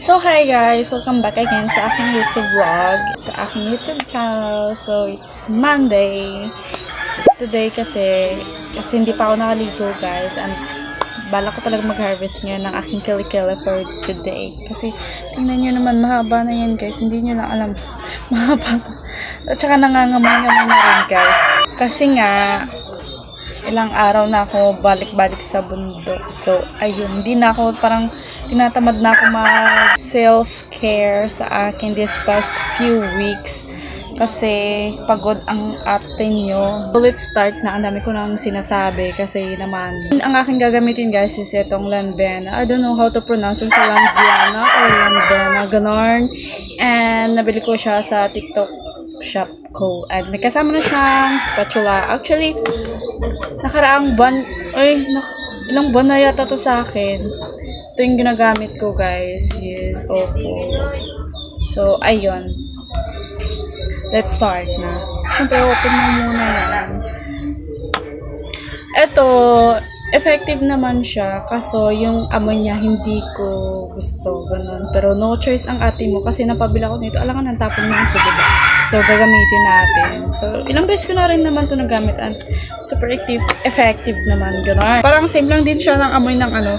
So, hi guys! Welcome back again sa aking YouTube vlog, sa aking YouTube channel. So, it's Monday. Today kasi hindi pa ako nakaligo guys. And bala ko talaga mag-harvest ngayon ng aking kilikili for today. Kasi, tingnan nyo naman, mahaba na yan guys. Hindi nyo lang alam. Mahaba na. At saka nangangamay-ngamay na rin guys. Kasi nga, ilang araw na ako balik-balik sa bundok. So, ayun, hindi na ako parang tinatamad na ako mag-self-care sa akin this past few weeks. Kasi pagod ang ate nyo. So, let's start na. Ang dami ko nang sinasabi kasi naman. Ang aking gagamitin guys is itong Lanvena. I don't know how to pronounce yung sa Lanvena or Lanvena, ganon. And nabili ko siya sa TikTok shop ko. And may kasama na siyang spatula. Actually, nakaraang buwan, ilang buwan na yata to sa akin. Ito yung ginagamit ko guys. Yes, Oppo. So, ayun. Let's start na. Siyempre, open mo muna yan. Ito, effective naman siya. Kaso, yung amoy niya, hindi ko gusto. Ganun. Pero, no choice ang ate mo. Kasi napabila ko nito. Alam ka, nantapon mo ito, diba? So, gagamitin natin. So, ilang beses ko na rin naman ito nagamit. And, super effective naman. Ganun. Parang same lang din siya ng amoy ng ano.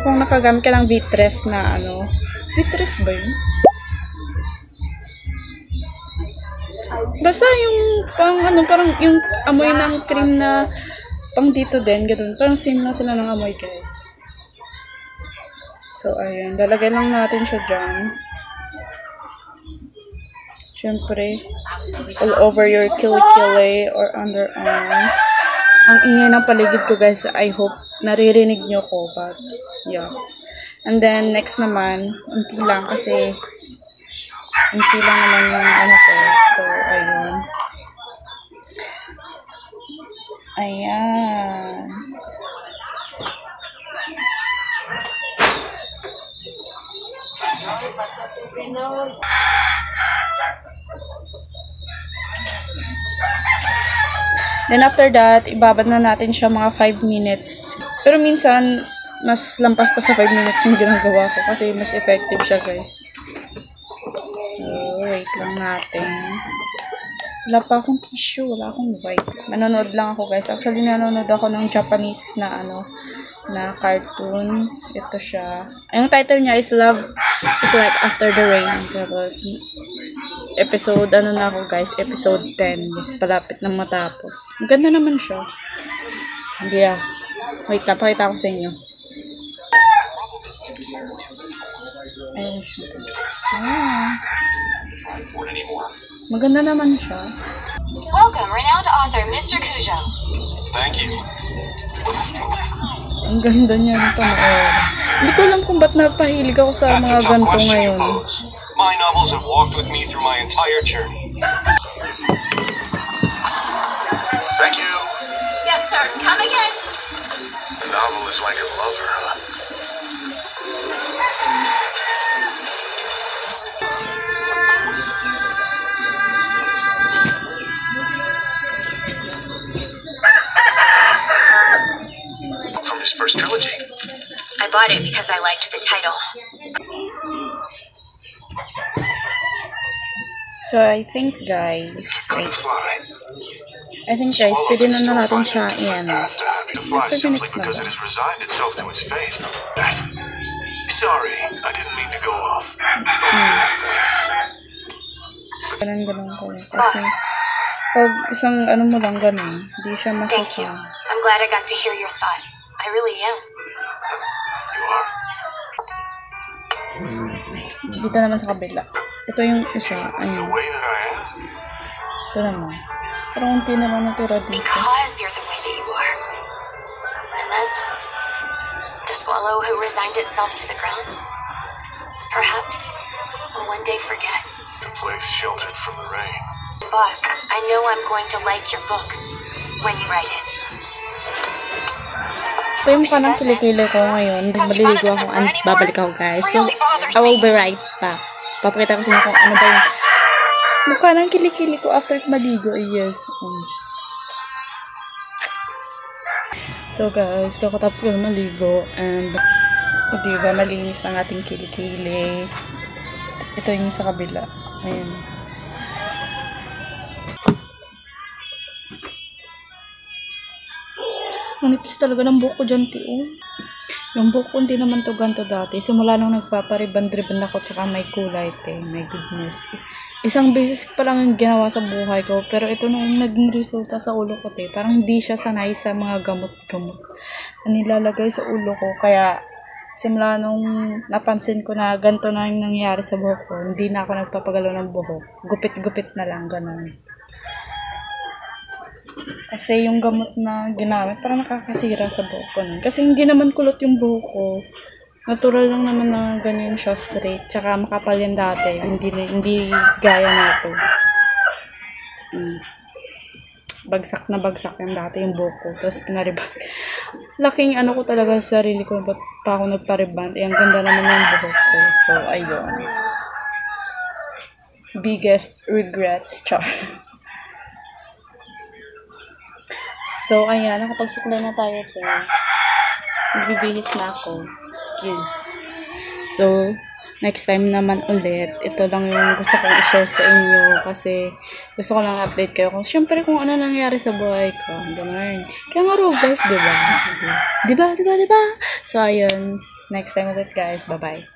Kung nakagamit ka ng Vitres na ano. Vitres ba yun? Basta yung pang ano, parang yung amoy ng cream na pang dito din, ganoon. Parang same lang sila ng amoy, guys. So, ayun. Dalagay lang natin siya dyan. Siyempre, all over your kilikili or underarm. Ang ingay ng paligid ko, guys. I hope naririnig nyo ko. But, yeah. And then, next naman, unti lang kasi unti lang naman yung ano ko. So, ayun. Ayan. Then after that, ibabad na natin siya mga 5 minutes. Pero minsan, mas lampas pa sa 5 minutes yung ginagawa ko kasi mas effective siya guys. So, wait lang natin. Wala pa akong tissue, wala akong wipe. Nanonood lang ako guys. Actually, nanonood ako ng Japanese na ano, na cartoons. Ito siya. Yung title niya is Love is Like After the Rain. Tapos, episode, ano na ako guys, episode 10. Yes, palapit na matapos. Maganda naman siya. Yeah. Wait, napakita ko sa inyo. Ayun siya. Maganda naman siya. Welcome, renowned author Mr. Cujo. Thank you. Ang ganda niya ng panoorin. Hindi ko alam kung ba't napahilig ako sa mga ganito ngayon. My novels have walked with me through my entire journey. Thank you. Yes, sir. Come again. The novel is like a lover, huh? From his first trilogy. I bought it because I liked the title. So, I think guys, pwede na natin siya yan. 5 minutes na ba? Sorry, I didn't mean to go off. Ganun ko. Kasi, pag isang ano mo lang ganun, hindi siya Thank you. masasama. I'm glad I got to hear your thoughts. I really am. You are? Dito naman sa kabila. Ito yung isa, The way that I am? ito naman. Parang unti na lang natira dito. Because you're the way that you are. And then, the swallow who resigned itself to the ground, perhaps will one day forget. The place sheltered from the rain. Boss, I know I'm going to like your book when you write it. Ito yung mukha ng kilikili ko ngayon. Maliligo ako and babalik ako guys. So, I will be right back. Papakita ko sa inyo kung ano ba yung mukha ng kilikili ko after maligo. Yes. So guys, kakatapos ko na maligo and O diba, malinis ang ating kilikili. Ito yung sa kabila. Ayan. Manipis talaga ng buhok ko dyan, Tio. Yung buhok ko hindi naman to ganito dati. Simula nung nagpapariband-riband ako tsaka may kulay, My goodness. Isang beses pa lang yung ginawa sa buhay ko. Pero ito na yung naging resulta sa ulo ko, Parang hindi siya sanay sa mga gamot-gamot na nilalagay sa ulo ko. Kaya simula nung napansin ko na ganito na yung nangyayari sa buhok ko, hindi na ako nagpapagalaw ng buhok. Gupit-gupit na lang, ganun. Kasi yung gamot na ginamit, parang nakakasira sa buhok ko nun. Kasi hindi naman kulot yung buhok ko. Natural lang naman na ganyan siya, straight. Tsaka makapal yan dati. Hindi gaya na ito. Bagsak na bagsak yan dati yung buhok ko. Tapos pinariband. Laking ano ko talaga sa sarili ko. Ba't pa ako nagpariband? Ang ganda naman yung buhok ko. So, ayun. Biggest regrets, char. So, ayan, nakapagsuklay na tayo, Magbibihis na ako. Kiss. So, next time naman ulit, ito lang yung gusto kong i-share sa inyo kasi gusto ko lang update kayo kung syempre kung ano nangyari sa buhay ko. Ganun. Kaya nga road life, diba? Diba? So, ayun. Next time ulit, guys. Bye-bye.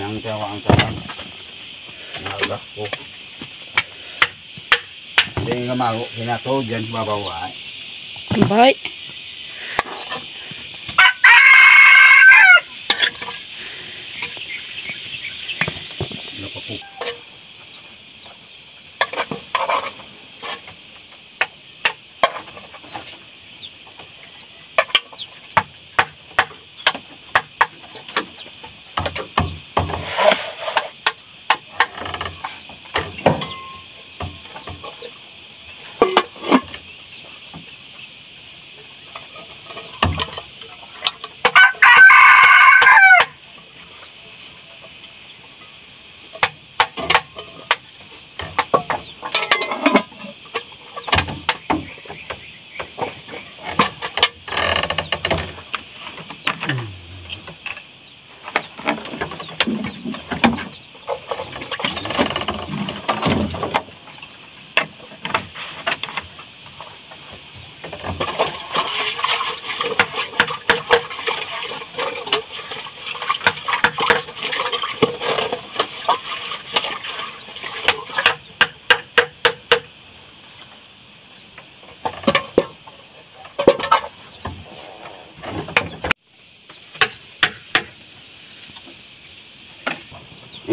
Nang tawa ang sarang nagak ko hindi nga mago hinato dyan babawa Bye. napapu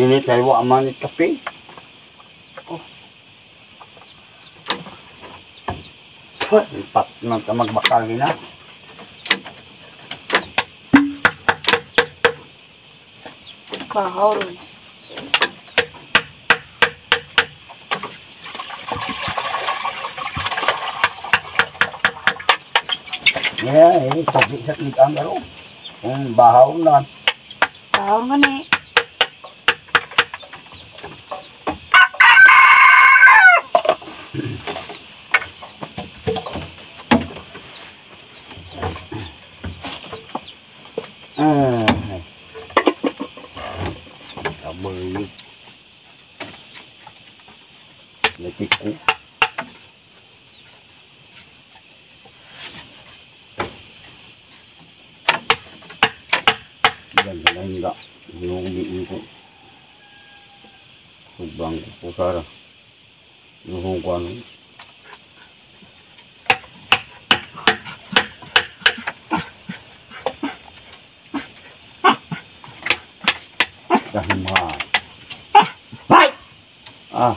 ini tayo aman ni kape. Oh. Ipat man ka magbakal na. Bahaw. ini tapi sakit ang garo. Bahaw na. Bahaw nga na Kabel. Letiku. Ganda enggak. Yung ko. Subang pusara. Yung ko ano. Dahil mga Ah.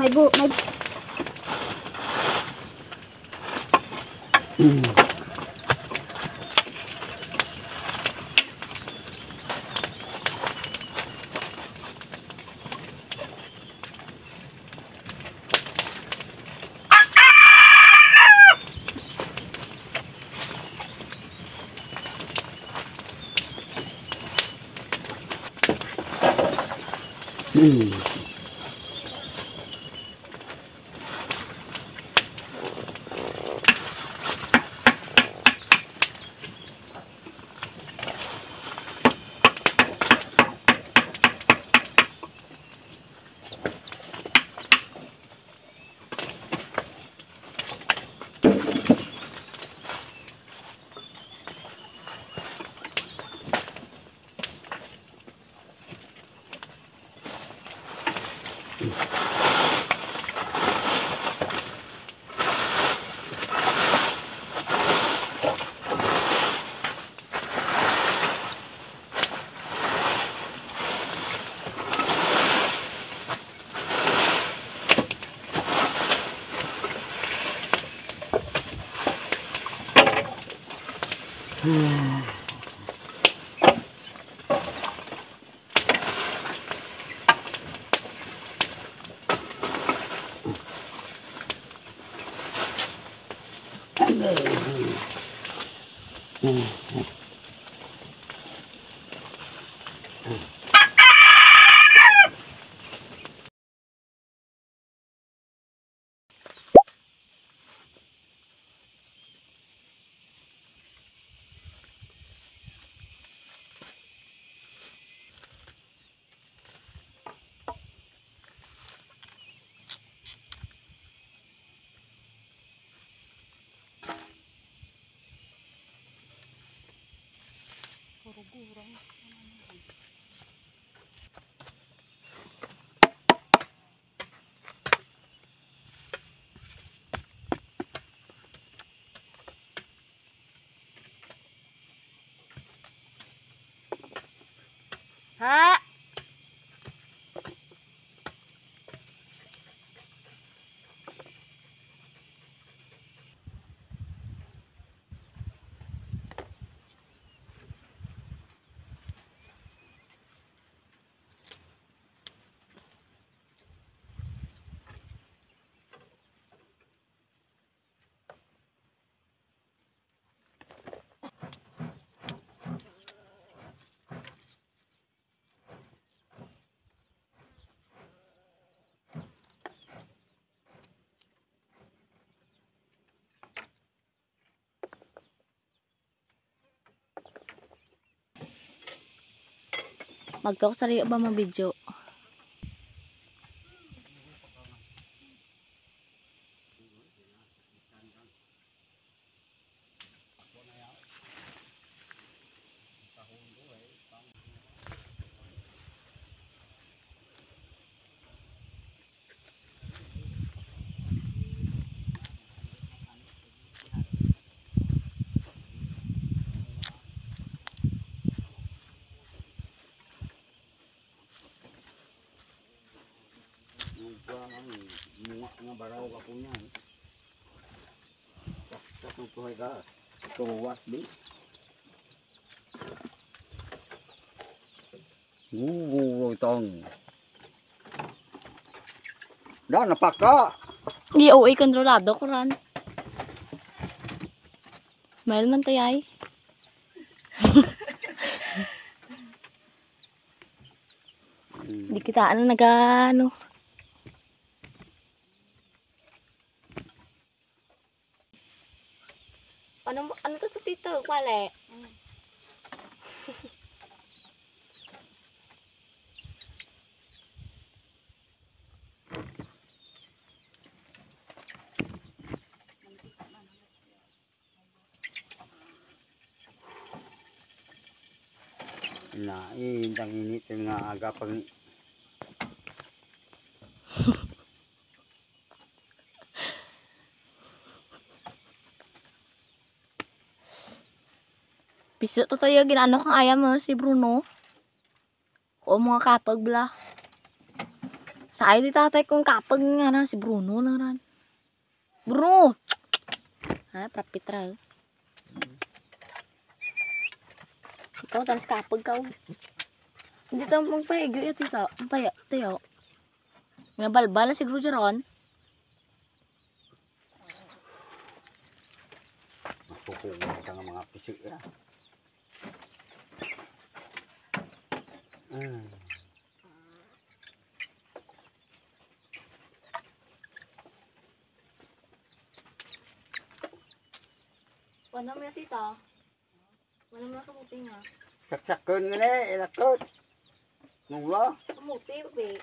May Ha? Magtok sari ba mo video? Mga nga baraw ka po niyan. Tapos tuhay ka. Tuwas din. Tong. Dah napaka. OA kontrolado ko ran. Smile man tayay. Nakitaan na nag-ano. Ano to tito? Kwale? Indang init yung nga aga pag Piso to tayo ginano kang ayam mo si Bruno. O mga kapag bla. Sa ay di tatay kong kapag nga na si Bruno na ran. Bruno! Ha, prapitra. Ikaw talas kapag ka. Hindi tayo magpaigyo yun tita. Magpaya tayo. Nga balbala siguro dyan. masukuha sa mga pisik ya. Wala mo na tita. Wala mo na kamuti nga. Saksakan nga na, ilakot. Nungla, Kamuti, be.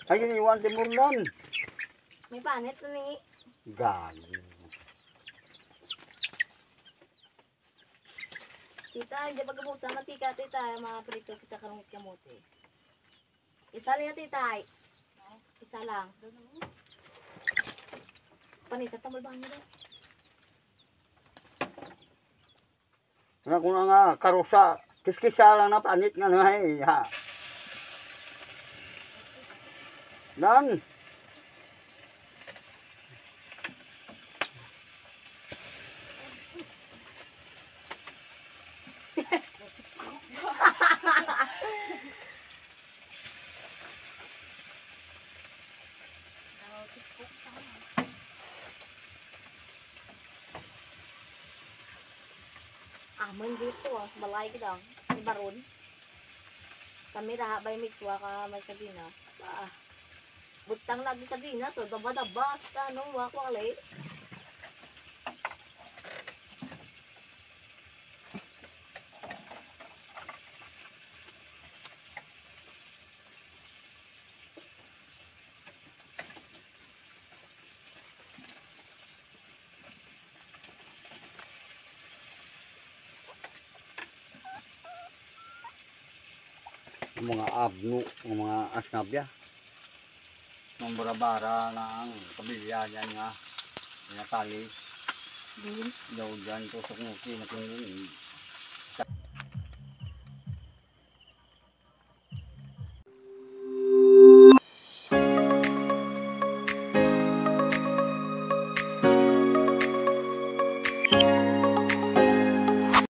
ayun iwan di murnan. May panit na ni. Gani. Tita, hindi pa kamusta. Matika, tita. Mga prito kita karungit kamuti. Isa lang yan, tita. Isa lang. Panita, tambal ba niyo daw? Nga kung nga karusa, kiskisa lang na panit nga na ha. Dan. Aman dito balay ka lang. Ni Baron. Kami raha bay mitwa ka may sabina. Butang lagi sabina to. Daba-daba. Tanong wakwalay. Mga abno, mga asnabya. Mga barabara ng kabilya dyan nga. Natali. Daw dyan, tusok mo, kinakunin.